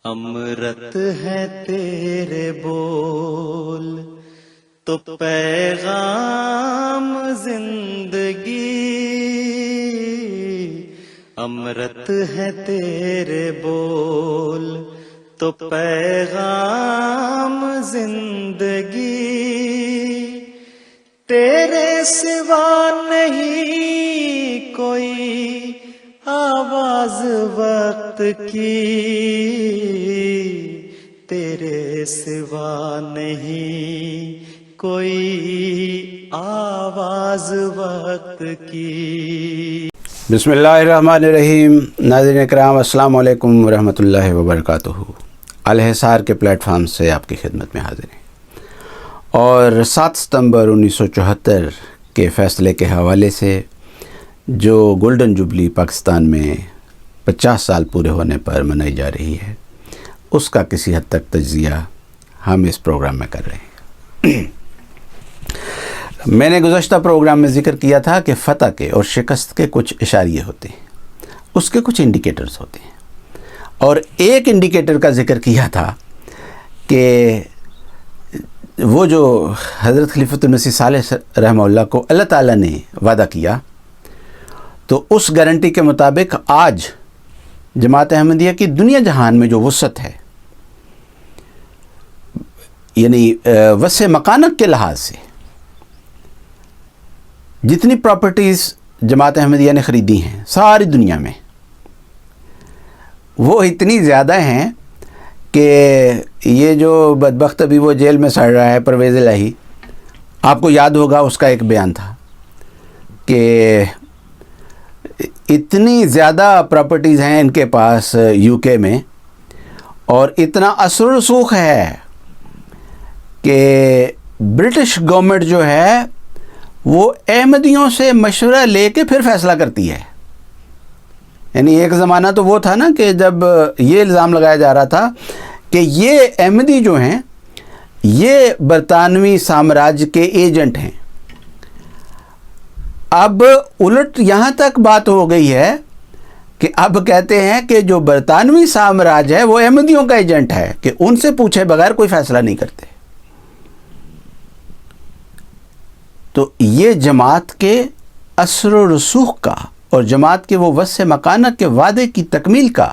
امرت ہے تیرے بول تو پیغام زندگی، امرت ہے تیرے بول تو پیغام زندگی، تیرے سوا نہیں کوئی آواز وقت کی، تیرے سوا نہیں کوئی آواز وقت کی۔ بسم اللہ الرحمن الرحیم۔ ناظرین اکرام، السلام علیکم ورحمۃ اللہ وبرکاتہ۔ الحصار کے پلیٹ فارم سے آپ کی خدمت میں حاضر ہیں، اور 7 ستمبر 1974 کے فیصلے کے حوالے سے جو گولڈن جوبلی پاکستان میں 50 سال پورے ہونے پر منائی جا رہی ہے، اس کا کسی حد تک تجزیہ ہم اس پروگرام میں کر رہے ہیں۔ میں نے گزشتہ پروگرام میں ذکر کیا تھا کہ فتح کے اور شکست کے کچھ اشاریے ہوتے ہیں، اس کے کچھ انڈیکیٹرز ہوتے ہیں، اور ایک انڈیکیٹر کا ذکر کیا تھا کہ وہ جو حضرت خلیفۃ المسیح صالح رحمہ اللہ کو اللہ تعالیٰ نے وعدہ کیا، تو اس گارنٹی کے مطابق آج جماعت احمدیہ کی دنیا جہان میں جو وسعت ہے، یعنی وسع مکانت کے لحاظ سے جتنی پراپرٹیز جماعت احمدیہ نے خریدی ہیں ساری دنیا میں، وہ اتنی زیادہ ہیں کہ یہ جو بدبخت ابھی وہ جیل میں سڑ رہا ہے پرویز الہی، آپ کو یاد ہوگا اس کا ایک بیان تھا کہ اتنی زیادہ پراپرٹیز ہیں ان کے پاس یو کے میں، اور اتنا اثر و رسوخ ہے کہ برٹش گورنمنٹ جو ہے وہ احمدیوں سے مشورہ لے کے پھر فیصلہ کرتی ہے۔ یعنی ایک زمانہ تو وہ تھا نا کہ جب یہ الزام لگایا جا رہا تھا کہ یہ احمدی جو ہیں یہ برطانوی سامراج کے ایجنٹ ہیں، اب الٹ یہاں تک بات ہو گئی ہے کہ اب کہتے ہیں کہ جو برطانوی سامراج ہے وہ احمدیوں کا ایجنٹ ہے، کہ ان سے پوچھے بغیر کوئی فیصلہ نہیں کرتے۔ تو یہ جماعت کے اثر و رسوخ کا اور جماعت کے وہ وسع مکانت کے وعدے کی تکمیل کا،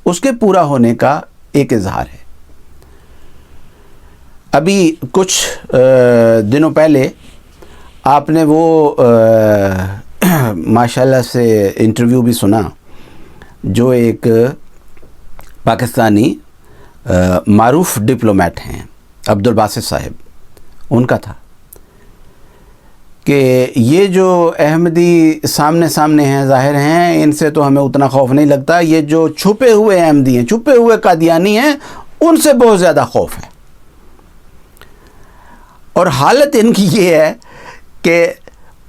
اس کے پورا ہونے کا ایک اظہار ہے۔ ابھی کچھ دنوں پہلے آپ نے وہ ماشاءاللہ سے انٹرویو بھی سنا جو ایک پاکستانی معروف ڈپلومیٹ ہیں عبدالباسط صاحب، ان کا تھا کہ یہ جو احمدی سامنے ہیں، ظاہر ہیں، ان سے تو ہمیں اتنا خوف نہیں لگتا، یہ جو چھپے ہوئے احمدی ہیں، چھپے ہوئے قادیانی ہیں، ان سے بہت زیادہ خوف ہے۔ اور حالت ان کی یہ ہے کہ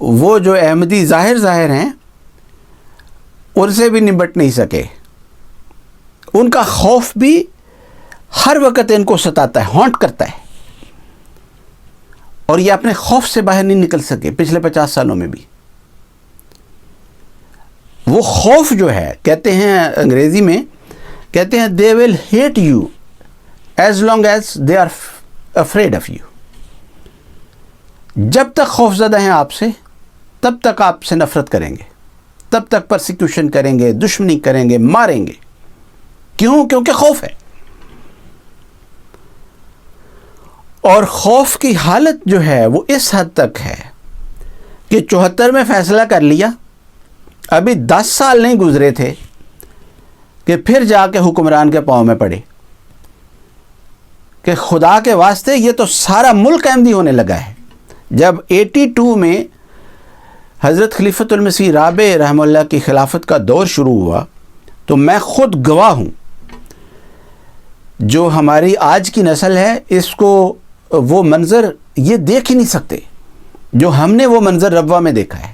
وہ جو احمدی ظاہر ہیں ان سے بھی نمٹ نہیں سکے، ان کا خوف بھی ہر وقت ان کو ستاتا ہے، ہانٹ کرتا ہے، اور یہ اپنے خوف سے باہر نہیں نکل سکے پچھلے 50 سالوں میں بھی۔ وہ خوف جو ہے، کہتے ہیں انگریزی میں کہتے ہیں they will hate you as long as they are afraid of you۔ جب تک خوف زدہ ہیں آپ سے، تب تک آپ سے نفرت کریں گے، تب تک پرسیکیوشن کریں گے، دشمنی کریں گے، ماریں گے۔ کیوں؟ کیونکہ خوف ہے۔ اور خوف کی حالت جو ہے وہ اس حد تک ہے کہ 74 میں فیصلہ کر لیا، ابھی 10 سال نہیں گزرے تھے کہ پھر جا کے حکمران کے پاؤں میں پڑے کہ خدا کے واسطے یہ تو سارا ملک احمدی ہونے لگا ہے۔ جب 82 میں حضرت خلیفۃ المسیح رابع رحمہ اللہ کی خلافت کا دور شروع ہوا، تو میں خود گواہ ہوں، جو ہماری آج کی نسل ہے اس کو وہ منظر یہ دیکھ ہی نہیں سکتے جو ہم نے وہ منظر ربوہ میں دیکھا ہے،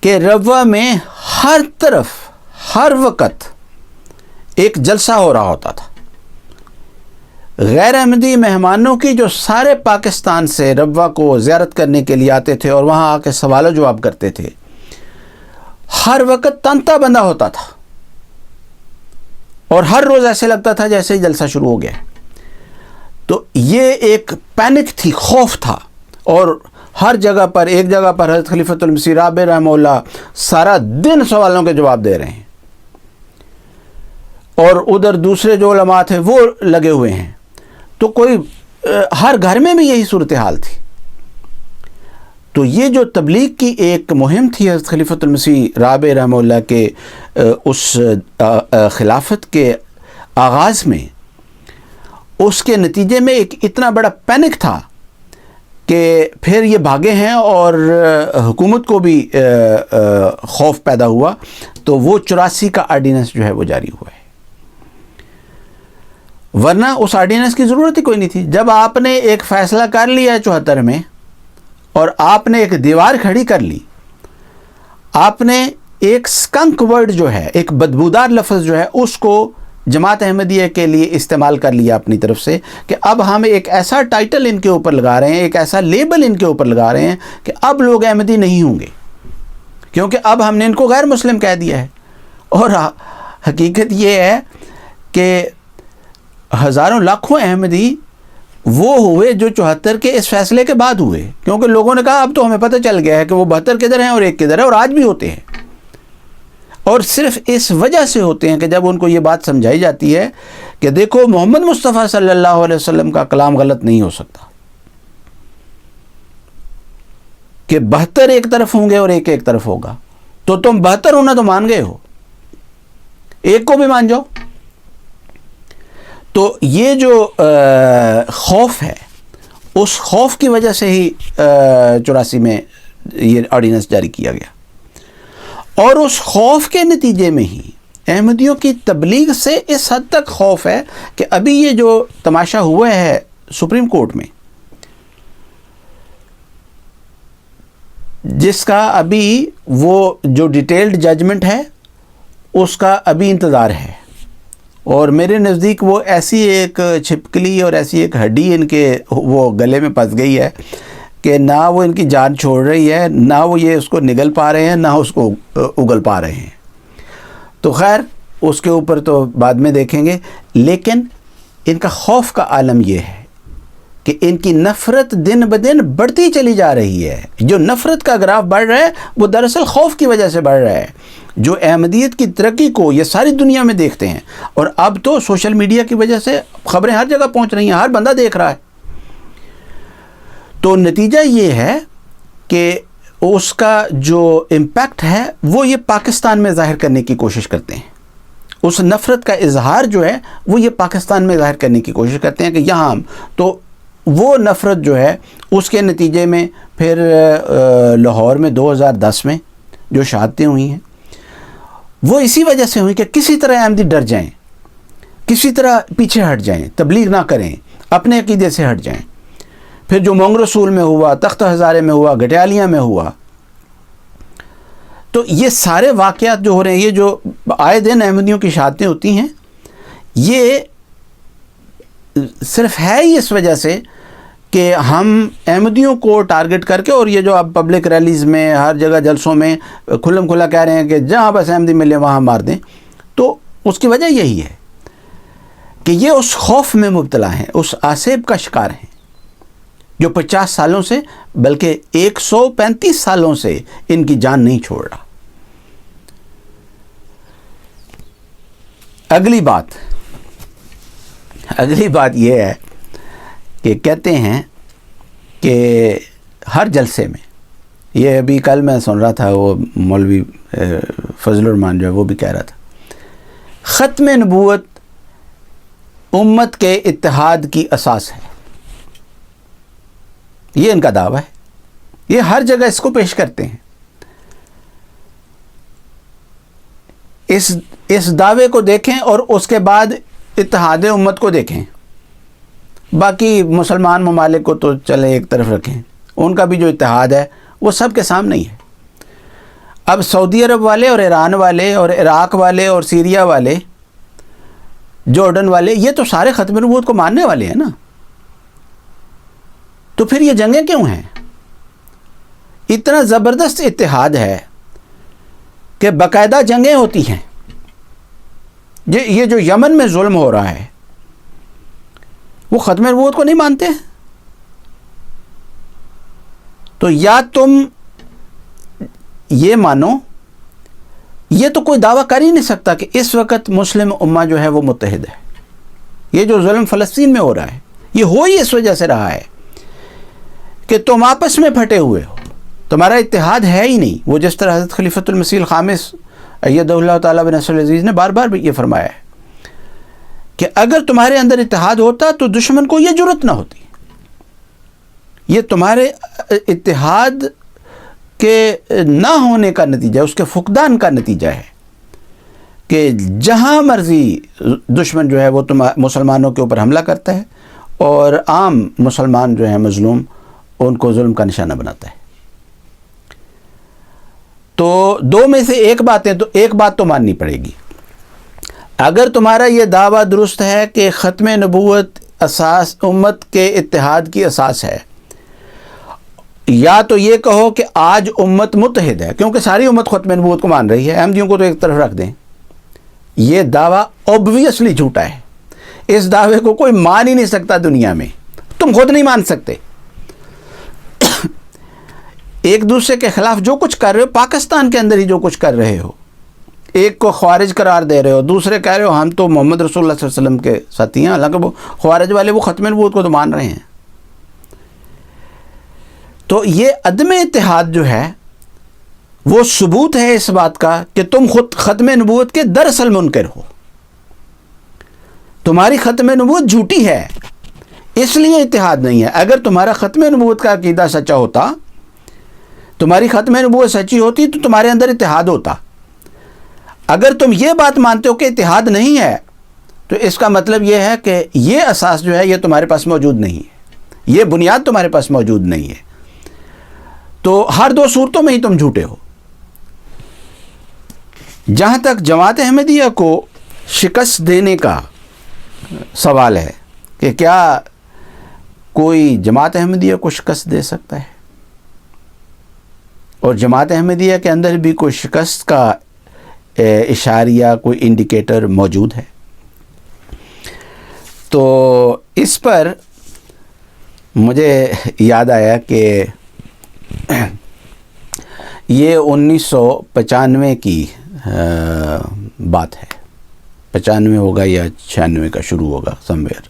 کہ ربوہ میں ہر طرف ہر وقت ایک جلسہ ہو رہا ہوتا تھا۔ غیر احمدی مہمانوں کی جو سارے پاکستان سے ربوہ کو زیارت کرنے کے لیے آتے تھے اور وہاں آ کے سوال و جواب کرتے تھے، ہر وقت تنتا بندہ ہوتا تھا، اور ہر روز ایسے لگتا تھا جیسے ہی جلسہ شروع ہو گیا. تو یہ ایک پینک تھی، خوف تھا. اور ہر جگہ پر، ایک جگہ پر حضرت خلیفۃ المسیح رابع رحمہ اللہ سارا دن سوالوں کے جواب دے رہے ہیں، اور ادھر دوسرے جو علماء تھے وہ لگے ہوئے ہیں. تو کوئی ہر گھر میں بھی یہی صورتحال تھی. تو یہ جو تبلیغ کی ایک مہم تھی حضرت خلیفۃ المسیح رابع رحمہ اللہ کے اس خلافت کے آغاز میں، اس کے نتیجے میں ایک اتنا بڑا پینک تھا کہ پھر یہ بھاگے ہیں، اور حکومت کو بھی خوف پیدا ہوا. تو وہ 84 کا آرڈیننس جو ہے وہ جاری ہوا ہے. ورنہ اس آرڈیننس کی ضرورت ہی کوئی نہیں تھی. جب آپ نے ایک فیصلہ کر لیا ہے 74 میں، اور آپ نے ایک دیوار کھڑی کر لی، آپ نے ایک سکنک ورڈ جو ہے، ایک بدبودار لفظ جو ہے، اس کو جماعت احمدیہ کے لیے استعمال کر لیا اپنی طرف سے، کہ اب ہم ایک ایسا ٹائٹل ان کے اوپر لگا رہے ہیں، ایک ایسا لیبل ان کے اوپر لگا رہے ہیں کہ اب لوگ احمدی نہیں ہوں گے، کیونکہ اب ہم نے ان کو غیر مسلم کہہ دیا ہے. اور حقیقت یہ ہے کہ ہزاروں لاکھوں احمدی وہ ہوئے جو 74 کے اس فیصلے کے بعد ہوئے، کیونکہ لوگوں نے کہا اب تو ہمیں پتہ چل گیا ہے کہ وہ 72 کدھر ہیں اور ایک کدھر ہے، اور آج بھی ہوتے ہیں. اور صرف اس وجہ سے ہوتے ہیں کہ جب ان کو یہ بات سمجھائی جاتی ہے کہ دیکھو محمد مصطفیٰ صلی اللہ علیہ وسلم کا کلام غلط نہیں ہو سکتا، کہ 72 ایک طرف ہوں گے اور ایک ایک طرف ہوگا، تو تم 72 ہونا تو مان گئے ہو، ایک کو بھی مان جاؤ. تو یہ جو خوف ہے، اس خوف کی وجہ سے ہی 84 میں یہ آرڈیننس جاری کیا گیا. اور اس خوف کے نتیجے میں ہی احمدیوں کی تبلیغ سے اس حد تک خوف ہے کہ ابھی یہ جو تماشا ہوا ہے سپریم کورٹ میں، جس کا ابھی وہ جو ڈیٹیلڈ ججمنٹ ہے اس کا ابھی انتظار ہے، اور میرے نزدیک وہ ایسی ایک چھپکلی اور ایسی ایک ہڈی ان کے وہ گلے میں پھنس گئی ہے کہ نہ وہ ان کی جان چھوڑ رہی ہے، نہ وہ یہ اس کو نگل پا رہے ہیں، نہ اس کو اگل پا رہے ہیں. تو خیر اس کے اوپر تو بعد میں دیکھیں گے. لیکن ان کا خوف کا عالم یہ ہے کہ ان کی نفرت دن بدن بڑھتی چلی جا رہی ہے. جو نفرت کا گراف بڑھ رہا ہے وہ دراصل خوف کی وجہ سے بڑھ رہا ہے. جو احمدیت کی ترقی کو یہ ساری دنیا میں دیکھتے ہیں، اور اب تو سوشل میڈیا کی وجہ سے خبریں ہر جگہ پہنچ رہی ہیں، ہر بندہ دیکھ رہا ہے. تو نتیجہ یہ ہے کہ اس کا جو امپیکٹ ہے وہ یہ پاکستان میں ظاہر کرنے کی کوشش کرتے ہیں. اس نفرت کا اظہار جو ہے وہ یہ پاکستان میں ظاہر کرنے کی کوشش کرتے ہیں کہ یہاں ہم تو وہ نفرت جو ہے اس کے نتیجے میں پھر لاہور میں 2010 میں جو شہادتیں ہوئی ہیں وہ اسی وجہ سے ہوئی کہ کسی طرح احمدی ڈر جائیں، کسی طرح پیچھے ہٹ جائیں، تبلیغ نہ کریں، اپنے عقیدے سے ہٹ جائیں. پھر جو مونگ رسول میں ہوا، تخت ہزارے میں ہوا، گٹیالیاں میں ہوا، تو یہ سارے واقعات جو ہو رہے ہیں، یہ جو آئے دن احمدیوں کی شہادتیں ہوتی ہیں، یہ صرف ہے ہی اس وجہ سے کہ ہم احمدیوں کو ٹارگٹ کر کے، اور یہ جو اب پبلک ریلیز میں ہر جگہ جلسوں میں کھلم کھلا کہہ رہے ہیں کہ جہاں بس احمدی ملے وہاں مار دیں. تو اس کی وجہ یہی ہے کہ یہ اس خوف میں مبتلا ہیں، اس آسیب کا شکار ہیں جو 50 سالوں سے بلکہ 135 سالوں سے ان کی جان نہیں چھوڑ رہا. اگلی بات یہ ہے کہ کہتے ہیں کہ ہر جلسے میں، یہ ابھی کل میں سن رہا تھا، وہ مولوی فضل الرحمان جو ہے وہ بھی کہہ رہا تھا، ختم نبوت امت کے اتحاد کی اساس ہے. یہ ان کا دعویٰ ہے، یہ ہر جگہ اس کو پیش کرتے ہیں. اس دعوے کو دیکھیں اور اس کے بعد اتحاد امت کو دیکھیں. باقی مسلمان ممالک کو تو چلے ایک طرف رکھیں، ان کا بھی جو اتحاد ہے وہ سب کے سامنے ہی ہے. اب سعودی عرب والے اور ایران والے اور عراق والے اور سیریا والے، جارڈن والے، یہ تو سارے ختم نبوت کو ماننے والے ہیں نا. تو پھر یہ جنگیں کیوں ہیں؟ اتنا زبردست اتحاد ہے کہ باقاعدہ جنگیں ہوتی ہیں. یہ جو یمن میں ظلم ہو رہا ہے وہ ختم نبوت کو نہیں مانتے. تو یا تم یہ مانو، یہ تو کوئی دعویٰ کر ہی نہیں سکتا کہ اس وقت مسلم امہ جو ہے وہ متحد ہے. یہ جو ظلم فلسطین میں ہو رہا ہے یہ ہو ہی اس وجہ سے رہا ہے کہ تم آپس میں پھٹے ہوئے ہو، تمہارا اتحاد ہے ہی نہیں. وہ جس طرح حضرت خلیفۃ المسیح الخامس ایدہ اللہ تعالیٰ بنصر العزیز نے بار بار بھی یہ فرمایا ہے کہ اگر تمہارے اندر اتحاد ہوتا تو دشمن کو یہ جرأت نہ ہوتی. یہ تمہارے اتحاد کے نہ ہونے کا نتیجہ، اس کے فقدان کا نتیجہ ہے کہ جہاں مرضی دشمن جو ہے وہ مسلمانوں کے اوپر حملہ کرتا ہے اور عام مسلمان جو ہیں مظلوم ان کو ظلم کا نشانہ بناتا ہے. تو دو میں سے ایک بات تو ماننی پڑے گی. اگر تمہارا یہ دعویٰ درست ہے کہ ختم نبوت اساس امت کے اتحاد کی اساس ہے، یا تو یہ کہو کہ آج امت متحد ہے، کیونکہ ساری امت ختم نبوت کو مان رہی ہے، احمدیوں کو تو ایک طرف رکھ دیں. یہ دعویٰ اوبویسلی جھوٹا ہے. اس دعوے کو کوئی مان ہی نہیں سکتا دنیا میں. تم خود نہیں مان سکتے. ایک دوسرے کے خلاف جو کچھ کر رہے ہو، پاکستان کے اندر ہی جو کچھ کر رہے ہو، ایک کو خوارج قرار دے رہے ہو، دوسرے کہہ رہے ہو ہم تو محمد رسول اللہ صلی اللہ علیہ وسلم کے ساتھی ہیں، حالانکہ وہ خوارج والے وہ ختم نبوت کو تو مان رہے ہیں. تو یہ عدم اتحاد جو ہے وہ ثبوت ہے اس بات کا کہ تم خود ختم نبوت کے دراصل منکر ہو. تمہاری ختم نبوت جھوٹی ہے، اس لیے اتحاد نہیں ہے. اگر تمہارا ختم نبوت کا عقیدہ سچا ہوتا، تمہاری ختم نبوت سچی ہوتی تو تمہارے اندر اتحاد ہوتا. اگر تم یہ بات مانتے ہو کہ اتحاد نہیں ہے تو اس کا مطلب یہ ہے کہ یہ اساس جو ہے یہ تمہارے پاس موجود نہیں ہے، یہ بنیاد تمہارے پاس موجود نہیں ہے. تو ہر دو صورتوں میں ہی تم جھوٹے ہو. جہاں تک جماعت احمدیہ کو شکست دینے کا سوال ہے کہ کیا کوئی جماعت احمدیہ کو شکست دے سکتا ہے، اور جماعت احمدیہ کے اندر بھی کوئی شکست کا اشاریہ، کوئی انڈیکیٹر موجود ہے. تو اس پر مجھے یاد آیا کہ یہ 1995 کی بات ہے، 95 ہوگا یا 96 کا شروع ہوگا سم ویئر.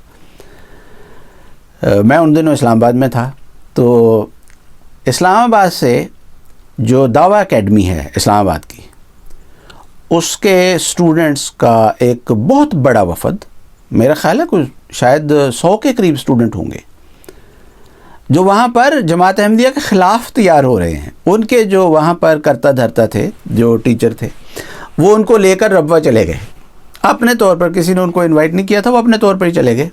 میں ان دنوں اسلام آباد میں تھا. تو اسلام آباد سے جو دعویٰ اکیڈمی ہے اسلام آباد کی، اس کے اسٹوڈنٹس کا ایک بہت بڑا وفد، میرا خیال ہے کوئی شاید 100 کے قریب اسٹوڈنٹ ہوں گے، جو وہاں پر جماعت احمدیہ کے خلاف تیار ہو رہے ہیں. ان کے جو وہاں پر کرتا دھرتا تھے، جو ٹیچر تھے، وہ ان کو لے کر ربوہ چلے گئے اپنے طور پر. کسی نے ان کو انوائٹ نہیں کیا تھا، وہ اپنے طور پر ہی چلے گئے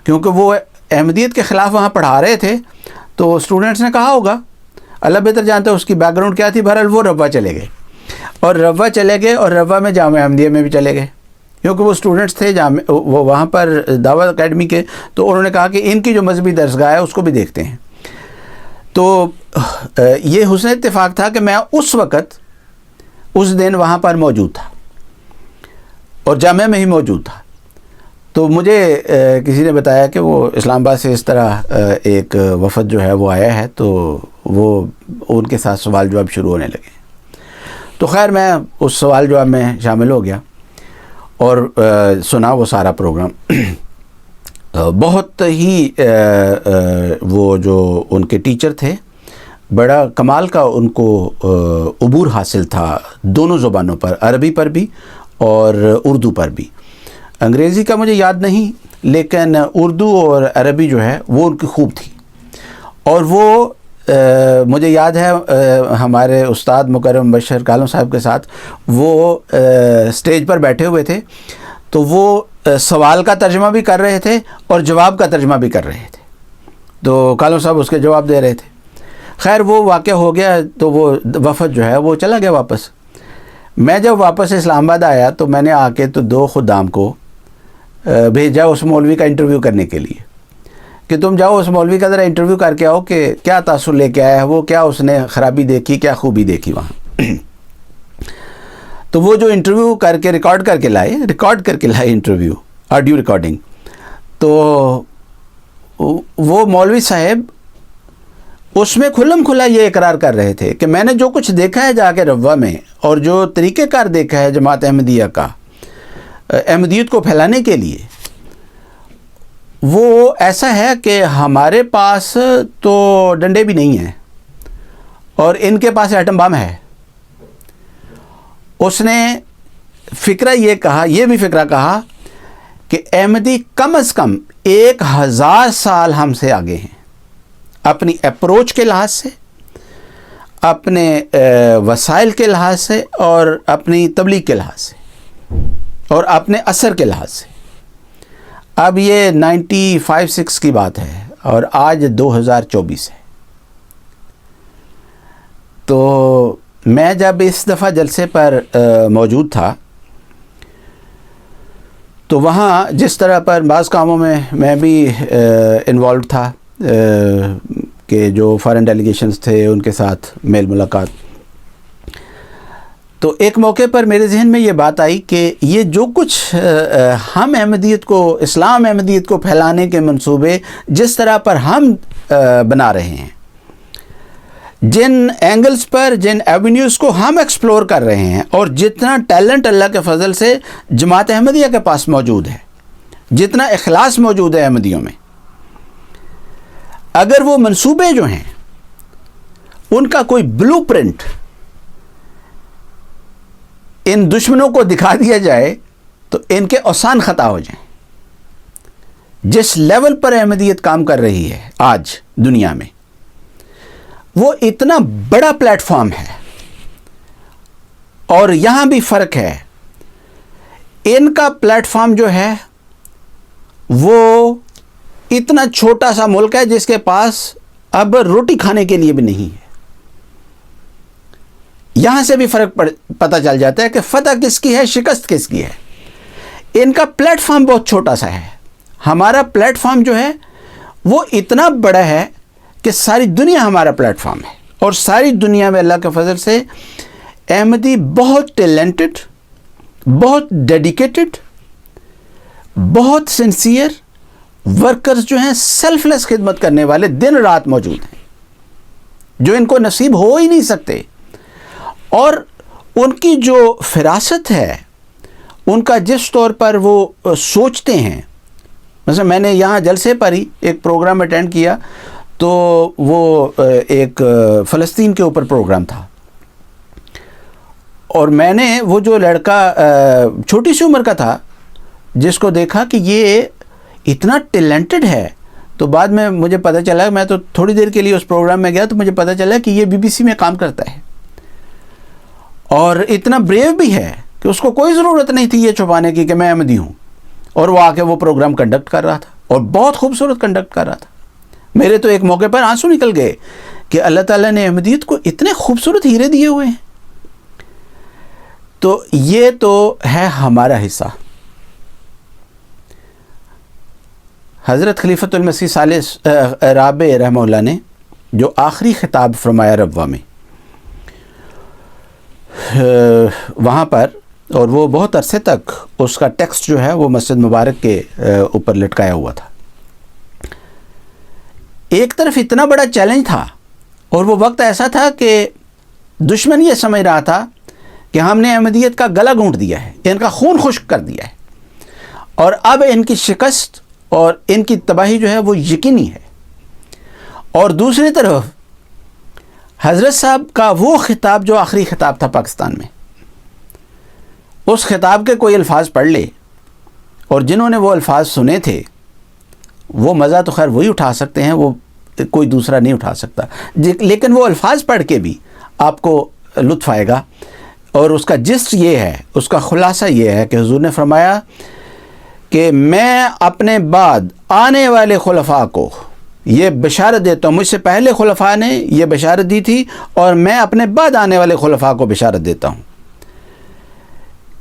کیونکہ وہ احمدیت کے خلاف وہاں پڑھا رہے تھے. تو اسٹوڈنٹس نے کہا ہوگا، اللہ بہتر جانتا ہے اس کی بیک گراؤنڈ کیا تھی. بہرحال وہ ربوہ چلے گئے، اور ربوہ چلے گئے، اور ربوہ میں جامعہ احمدیہ میں بھی چلے گئے کیونکہ وہ اسٹوڈنٹس تھے وہ وہاں پر دعویٰ اکیڈمی کے. تو انہوں نے کہا کہ ان کی جو مذہبی درسگاہ ہے اس کو بھی دیکھتے ہیں. تو یہ حسن اتفاق تھا کہ میں اس وقت اس دن وہاں پر موجود تھا اور جامعہ میں ہی موجود تھا. تو مجھے کسی نے بتایا کہ وہ اسلام آباد سے اس طرح ایک وفد جو ہے وہ آیا ہے، تو وہ ان کے ساتھ سوال جواب شروع ہونے لگے. تو خیر میں اس سوال جواب میں شامل ہو گیا اور سنا وہ سارا پروگرام. بہت ہی وہ جو ان کے ٹیچر تھے، بڑا کمال کا ان کو عبور حاصل تھا دونوں زبانوں پر، عربی پر بھی اور اردو پر بھی. انگریزی کا مجھے یاد نہیں، لیکن اردو اور عربی جو ہے وہ ان کی خوب تھی. اور وہ مجھے یاد ہے ہمارے استاد مکرم بشر کالم صاحب کے ساتھ وہ اسٹیج پر بیٹھے ہوئے تھے، تو وہ سوال کا ترجمہ بھی کر رہے تھے اور جواب کا ترجمہ بھی کر رہے تھے. تو کالم صاحب اس کے جواب دے رہے تھے. خیر وہ واقعہ ہو گیا، تو وہ وفد جو ہے وہ چلا گیا واپس. میں جب واپس اسلام آباد آیا تو میں نے آ کے تو 2 خدام کو بھیجا اس مولوی کا انٹرویو کرنے کے لیے کہ تم جاؤ اس مولوی کا ذرا انٹرویو کر کے آؤ کہ کیا تاثر لے کے آیا ہے وہ، کیا اس نے خرابی دیکھی، کیا خوبی دیکھی وہاں. تو وہ جو انٹرویو کر کے ریکارڈ کر کے لائے انٹرویو آڈیو ریکارڈنگ. تو وہ مولوی صاحب اس میں کھلم کھلا یہ اقرار کر رہے تھے کہ میں نے جو کچھ دیکھا ہے جا کے ربوہ میں اور جو طریقہ کار دیکھا ہے جماعت احمدیہ کا احمدیت کو پھیلانے کے لیے، وہ ایسا ہے کہ ہمارے پاس تو ڈنڈے بھی نہیں ہیں اور ان کے پاس ایٹم بم ہے. اس نے فکرہ یہ کہا، یہ بھی فکرہ کہا کہ احمدی کم از کم 1000 سال ہم سے آگے ہیں، اپنی اپروچ کے لحاظ سے، اپنے وسائل کے لحاظ سے، اور اپنی تبلیغ کے لحاظ سے، اور اپنے اثر کے لحاظ سے. اب یہ 95-6 کی بات ہے اور آج 2024 ہے. تو میں جب اس دفعہ جلسے پر موجود تھا تو وہاں جس طرح پر بعض کاموں میں بھی انوالوڈ تھا کہ جو فارن ڈیلیگیشنز تھے ان کے ساتھ میل ملاقات. تو ایک موقع پر میرے ذہن میں یہ بات آئی کہ یہ جو کچھ ہم احمدیت کو، اسلام احمدیت کو پھیلانے کے منصوبے جس طرح پر ہم بنا رہے ہیں، جن اینگلز پر، جن ایونیوز کو ہم ایکسپلور کر رہے ہیں، اور جتنا ٹیلنٹ اللہ کے فضل سے جماعت احمدیہ کے پاس موجود ہے، جتنا اخلاص موجود ہے احمدیوں میں، اگر وہ منصوبے جو ہیں ان کا کوئی بلو پرنٹ ان دشمنوں کو دکھا دیا جائے تو ان کے اوسان خطا ہو جائیں. جس لیول پر احمدیت کام کر رہی ہے آج دنیا میں، وہ اتنا بڑا پلیٹ فارم ہے. اور یہاں بھی فرق ہے، ان کا پلیٹ فارم جو ہے وہ اتنا چھوٹا سا ملک ہے جس کے پاس اب روٹی کھانے کے لیے بھی نہیں ہے. یہاں سے بھی فرق پتہ چل جاتا ہے کہ فتح کس کی ہے، شکست کس کی ہے. ان کا پلیٹ فارم بہت چھوٹا سا ہے. ہمارا پلیٹ فارم جو ہے وہ اتنا بڑا ہے کہ ساری دنیا ہمارا پلیٹ فارم ہے، اور ساری دنیا میں اللہ کے فضل سے احمدی بہت ٹیلنٹڈ، بہت ڈیڈیکیٹڈ، بہت سنسیئر ورکرز جو ہیں، سیلف لیس خدمت کرنے والے دن رات موجود ہیں، جو ان کو نصیب ہو ہی نہیں سکتے. اور ان کی جو فراست ہے، ان کا جس طور پر وہ سوچتے ہیں، مثلا میں نے یہاں جلسے پر ہی ایک پروگرام اٹینڈ کیا تو وہ ایک فلسطین کے اوپر پروگرام تھا، اور میں نے وہ جو لڑکا چھوٹی سی عمر کا تھا جس کو دیکھا کہ یہ اتنا ٹیلنٹڈ ہے، تو بعد میں مجھے پتہ چلا، میں تو تھوڑی دیر کے لیے اس پروگرام میں گیا تو مجھے پتہ چلا کہ یہ BBC میں کام کرتا ہے، اور اتنا بریو بھی ہے کہ اس کو کوئی ضرورت نہیں تھی یہ چھپانے کی کہ میں احمدی ہوں، اور وہ آ کے وہ پروگرام کنڈکٹ کر رہا تھا، اور بہت خوبصورت کنڈکٹ کر رہا تھا. میرے تو ایک موقع پر آنسو نکل گئے کہ اللہ تعالیٰ نے احمدیت کو اتنے خوبصورت ہیرے دیے ہوئے ہیں. تو یہ تو ہے ہمارا حصہ. حضرت خلیفۃ المسیح ثالث رابع رحمہ اللہ نے جو آخری خطاب فرمایا ربوہ میں، وہاں پر، اور وہ بہت عرصے تک اس کا ٹیکسٹ جو ہے وہ مسجد مبارک کے اوپر لٹکایا ہوا تھا. ایک طرف اتنا بڑا چیلنج تھا، اور وہ وقت ایسا تھا کہ دشمن یہ سمجھ رہا تھا کہ ہم نے احمدیت کا گلا گھونٹ دیا ہے، ان کا خون خشک کر دیا ہے، اور اب ان کی شکست اور ان کی تباہی جو ہے وہ یقینی ہے. اور دوسری طرف حضرت صاحب کا وہ خطاب جو آخری خطاب تھا پاکستان میں، اس خطاب کے کوئی الفاظ پڑھ لے، اور جنہوں نے وہ الفاظ سنے تھے وہ مزہ تو خیر وہی اٹھا سکتے ہیں، وہ کوئی دوسرا نہیں اٹھا سکتا، لیکن وہ الفاظ پڑھ کے بھی آپ کو لطف آئے گا. اور اس کا جسٹ یہ ہے، اس کا خلاصہ یہ ہے کہ حضور نے فرمایا کہ میں اپنے بعد آنے والے خلفاء کو یہ بشارت دیتا ہوں، مجھ سے پہلے خلفاء نے یہ بشارت دی تھی، اور میں اپنے بعد آنے والے خلفاء کو بشارت دیتا ہوں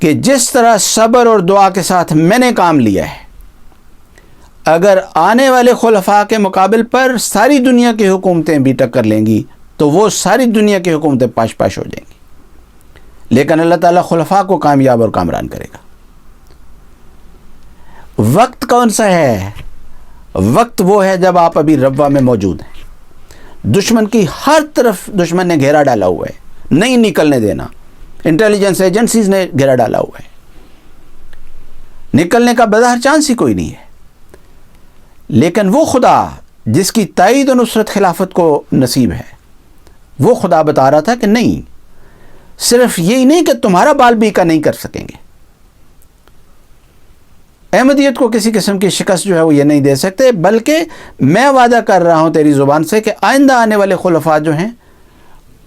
کہ جس طرح صبر اور دعا کے ساتھ میں نے کام لیا ہے، اگر آنے والے خلفاء کے مقابل پر ساری دنیا کی حکومتیں بھی ٹکر لیں گی تو وہ ساری دنیا کی حکومتیں پاش پاش ہو جائیں گی، لیکن اللہ تعالیٰ خلفاء کو کامیاب اور کامران کرے گا۔ وقت کون سا ہے؟ وقت وہ ہے جب آپ ابھی ربوہ میں موجود ہیں، دشمن کی ہر طرف دشمن نے گھیرا ڈالا ہوا ہے، نہیں نکلنے دینا، انٹیلیجنس ایجنسیز نے گھیرا ڈالا ہوا ہے، نکلنے کا بظاہر چانس ہی کوئی نہیں ہے۔ لیکن وہ خدا جس کی تائید و نصرت خلافت کو نصیب ہے، وہ خدا بتا رہا تھا کہ نہیں، صرف یہی نہیں کہ تمہارا بال بھی کا نہیں کر سکیں گے، احمدیت کو کسی قسم کی شکست جو ہے وہ یہ نہیں دے سکتے، بلکہ میں وعدہ کر رہا ہوں تیری زبان سے کہ آئندہ آنے والے خلفاء جو ہیں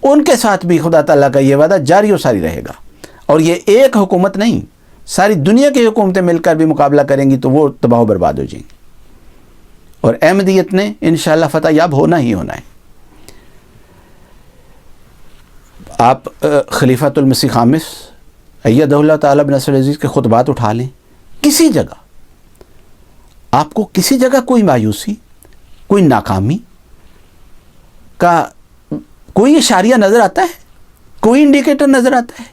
ان کے ساتھ بھی خدا تعالیٰ کا یہ وعدہ جاری و ساری رہے گا، اور یہ ایک حکومت نہیں، ساری دنیا کی حکومتیں مل کر بھی مقابلہ کریں گی تو وہ تباہ و برباد ہو جائیں گی، اور احمدیت نے انشاءاللہ فتح یاب ہونا ہی ہونا ہے۔ آپ خلیفۃ المسیح خامس ایدہ اللہ تعالیٰ بنصر العزیز کے خطبات اٹھا لیں، کسی جگہ آپ کو کسی جگہ کوئی مایوسی، کوئی ناکامی کا کوئی اشاریہ نظر آتا ہے، کوئی انڈیکیٹر نظر آتا ہے؟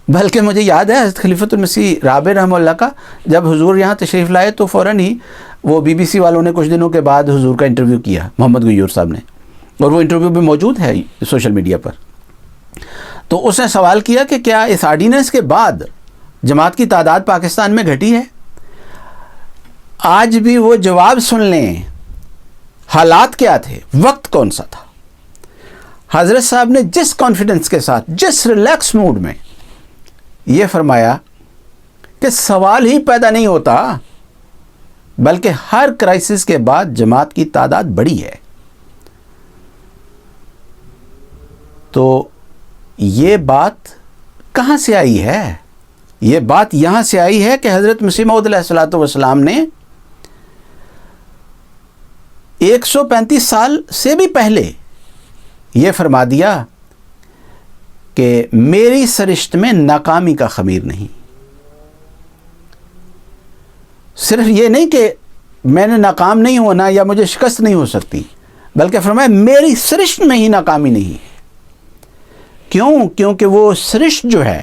بلکہ مجھے یاد ہے حضرت خلیفۃ المسیح رابع رحمہ اللہ کا جب حضور یہاں تشریف لائے تو فوراً ہی وہ بی بی سی والوں نے کچھ دنوں کے بعد حضور کا انٹرویو کیا، محمد غیور صاحب نے، اور وہ انٹرویو بھی موجود ہے سوشل میڈیا پر۔ تو اس نے سوال کیا کہ کیا اس آرڈیننس کے بعد جماعت کی تعداد پاکستان میں گھٹی ہے؟ آج بھی وہ جواب سن لیں، حالات کیا تھے، وقت کون سا تھا۔ حضرت صاحب نے جس کانفیڈنس کے ساتھ، جس ریلیکس موڈ میں یہ فرمایا کہ سوال ہی پیدا نہیں ہوتا، بلکہ ہر کرائسس کے بعد جماعت کی تعداد بڑی ہے۔ تو یہ بات کہاں سے آئی ہے؟ یہ بات یہاں سے آئی ہے کہ حضرت مسیح موعود علیہ الصلوۃ والسلام نے 135 سال سے بھی پہلے یہ فرما دیا کہ میری سرشت میں ناکامی کا خمیر نہیں۔ صرف یہ نہیں کہ میں نے ناکام نہیں ہونا یا مجھے شکست نہیں ہو سکتی، بلکہ فرمایا میری سرشت میں ہی ناکامی نہیں ہے۔ کیوں؟ کیونکہ وہ سرشت جو ہے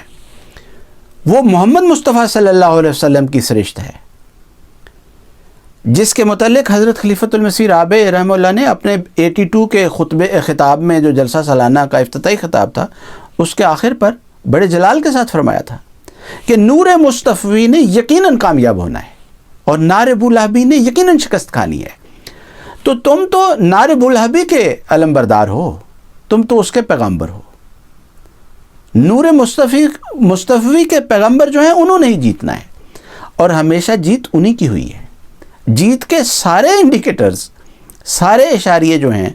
وہ محمد مصطفیٰ صلی اللہ علیہ وسلم کی سرشت ہے، جس کے متعلق حضرت خلیفۃ المسیح رابع رحمہ اللہ نے اپنے 82 کے خطبے خطاب میں، جو جلسہ سالانہ کا افتتاحی خطاب تھا، اس کے آخر پر بڑے جلال کے ساتھ فرمایا تھا کہ نور مصطفی نے یقیناً کامیاب ہونا ہے اور نار ابولہبی نے یقیناً شکست کھانی ہے۔ تو تم تو نار ابولہبی کے علمبردار ہو، تم تو اس کے پیغمبر ہو۔ نور مصطفی کے پیغمبر جو ہیں انہوں نے ہی جیتنا ہے، اور ہمیشہ جیت انہی کی ہوئی ہے۔ جیت کے سارے انڈیکیٹرز، سارے اشاریے جو ہیں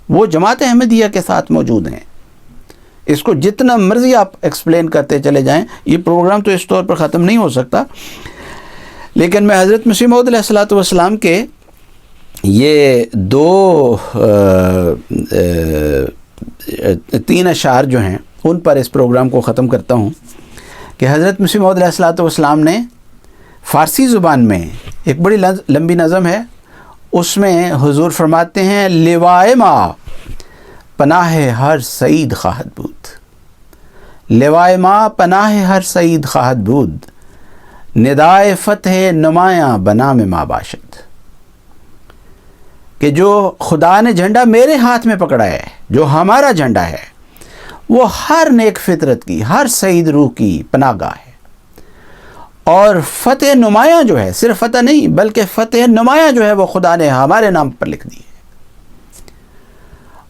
وہ جماعت احمدیہ کے ساتھ موجود ہیں۔ اس کو جتنا مرضی آپ ایکسپلین کرتے چلے جائیں، یہ پروگرام تو اس طور پر ختم نہیں ہو سکتا، لیکن میں حضرت مسیح موعود علیہ الصلوۃ والسلام کے یہ 3 اشعار جو ہیں ان پر اس پروگرام کو ختم کرتا ہوں کہ حضرت مسیح موعود علیہ الصلوۃ والسلام نے فارسی زبان میں ایک بڑی لمبی نظم ہے، اس میں حضور فرماتے ہیں لوائے ما پناہ ہر سعید خواہد بود، لوائے ما پناہ ہر سعید خواہد بود، ندائے فتح نمایاں بنام ما باشد، کہ جو خدا نے جھنڈا میرے ہاتھ میں پکڑا ہے، جو ہمارا جھنڈا ہے، وہ ہر نیک فطرت کی، ہر سعید روح کی پناہ گاہ ہے، اور فتح نمایاں جو ہے، صرف فتح نہیں بلکہ فتح نمایاں جو ہے وہ خدا نے ہمارے نام پر لکھ دی ہے۔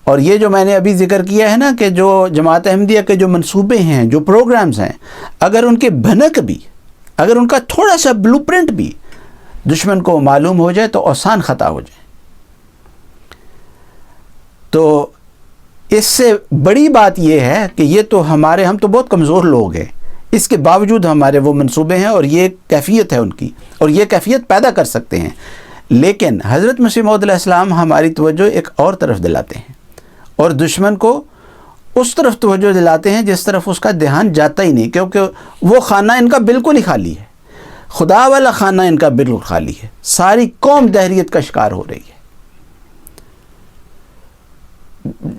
اور یہ جو میں نے ابھی ذکر کیا ہے نا کہ جو جماعت احمدیہ کے جو منصوبے ہیں، جو پروگرامز ہیں، اگر ان کے بھنک بھی، اگر ان کا تھوڑا سا بلو پرنٹ بھی دشمن کو معلوم ہو جائے تو آسان خطا ہو جائے۔ تو اس سے بڑی بات یہ ہے کہ یہ تو ہم تو بہت کمزور لوگ ہیں، اس کے باوجود ہمارے وہ منصوبے ہیں اور یہ کیفیت ہے ان کی، اور یہ کیفیت پیدا کر سکتے ہیں۔ لیکن حضرت مسیح موعود علیہ السلام ہماری توجہ ایک اور طرف دلاتے ہیں، اور دشمن کو اس طرف توجہ دلاتے ہیں جس طرف اس کا دھیان جاتا ہی نہیں، کیونکہ وہ خانہ ان کا بالکل ہی خالی ہے، خدا والا خانہ ان کا بالکل خالی ہے، ساری قوم دہریت کا شکار ہو رہی ہے۔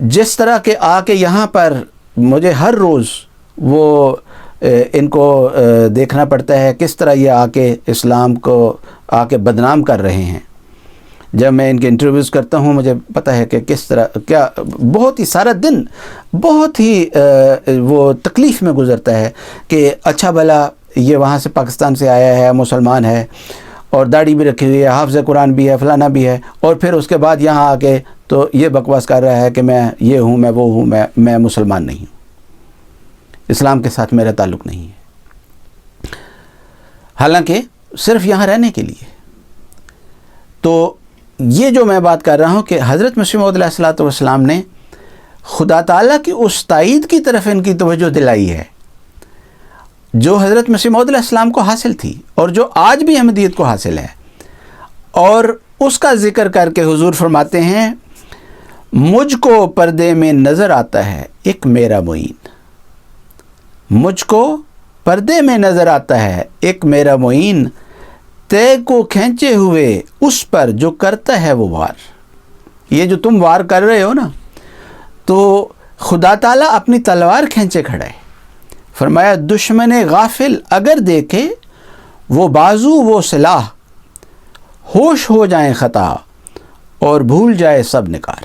جس طرح کہ آ کے یہاں پر مجھے ہر روز وہ ان کو دیکھنا پڑتا ہے کس طرح یہ آ کے اسلام کو آ کے بدنام کر رہے ہیں. جب میں ان کے انٹرویوز کرتا ہوں مجھے پتہ ہے کہ کس طرح کیا بہت ہی سارا دن بہت ہی وہ تکلیف میں گزرتا ہے کہ اچھا بھلا یہ وہاں سے پاکستان سے آیا ہے، مسلمان ہے اور داڑھی بھی رکھی ہوئی ہے، حافظ قرآن بھی ہے، فلانا بھی ہے، اور پھر اس کے بعد یہاں آ کے تو یہ بکواس کر رہا ہے کہ میں یہ ہوں، میں وہ ہوں، میں مسلمان نہیں ہوں، اسلام کے ساتھ میرا تعلق نہیں ہے، حالانکہ صرف یہاں رہنے کے لیے. تو یہ جو میں بات کر رہا ہوں کہ حضرت مسیح موعود علیہ الصلوۃ والسلام نے خدا تعالیٰ کی اس تائید کی طرف ان کی توجہ دلائی ہے جو حضرت مسیح موعود علیہ السلام کو حاصل تھی اور جو آج بھی احمدیت کو حاصل ہے، اور اس کا ذکر کر کے حضور فرماتے ہیں مجھ کو پردے میں نظر آتا ہے ایک میرا معین، مجھ کو پردے میں نظر آتا ہے ایک میرا معین، تے کو کھینچے ہوئے اس پر جو کرتا ہے وہ وار. یہ جو تم وار کر رہے ہو نا، تو خدا تعالیٰ اپنی تلوار کھینچے کھڑا ہے. فرمایا دشمن غافل اگر دیکھے وہ بازو وہ سلاح، ہوش ہو جائیں خطا اور بھول جائے سب نکار.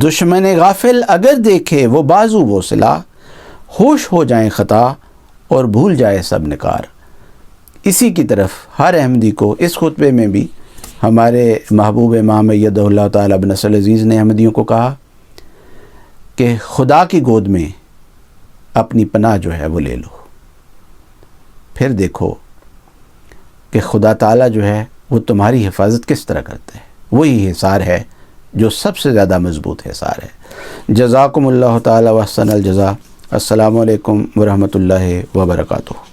دشمن غافل اگر دیکھے وہ بازو وہ سلاح، ہوش ہو جائیں خطا اور بھول جائے سب نکار. اسی کی طرف ہر احمدی کو اس خطبے میں بھی ہمارے محبوب امام ایدہ اللہ تعالیٰ بن نصر العزیز نے احمدیوں کو کہا کہ خدا کی گود میں اپنی پناہ جو ہے وہ لے لو، پھر دیکھو کہ خدا تعالیٰ جو ہے وہ تمہاری حفاظت کس طرح کرتا ہے. وہی حصار ہے جو سب سے زیادہ مضبوط حصار ہے. جزاکم اللہ تعالیٰ و احسن الجزا. السلام علیکم ورحمۃ اللہ وبرکاتہ.